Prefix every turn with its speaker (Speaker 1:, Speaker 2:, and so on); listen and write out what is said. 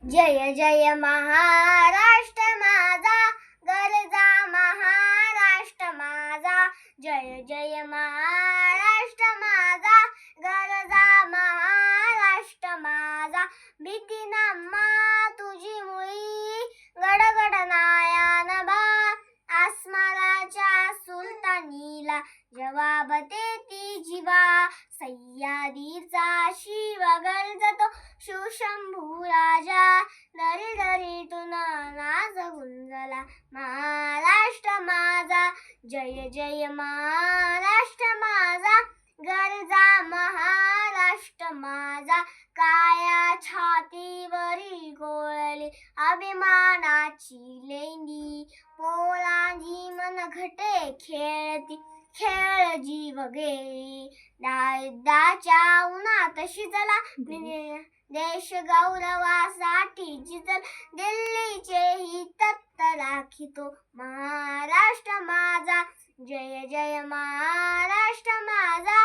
Speaker 1: जय जय महाराष्ट्र माझा, गरजा महाराष्ट्र माझा. जय जय महाराष्ट्र माझा, गरजा महाराष्ट्र माझा. भीती नाम्हा तुझी मुळी, गडगड नायान बा. आसमानाच्या सुलतानीला जवाब देती जिवा. सह्याद्रीचा शिव गरजतो शिवशंभू राजा. दरी दरीतून नाद गुंजला महाराष्ट्र माझा. जय जय महाराष्ट्र माझा, गरजा महाराष्ट्र माझा. काया छातीवरी कोळली अभिमानाची लेंडी. पोलांची मनघटे खेळती खेळ जीव गेली. युद्धाच्या उन्हात शिजला देश गौरवासाठी जिजल. दिल्लीचेही तत्त राखितो महाराष्ट्र माझा. जय जय महाराष्ट्र माझा.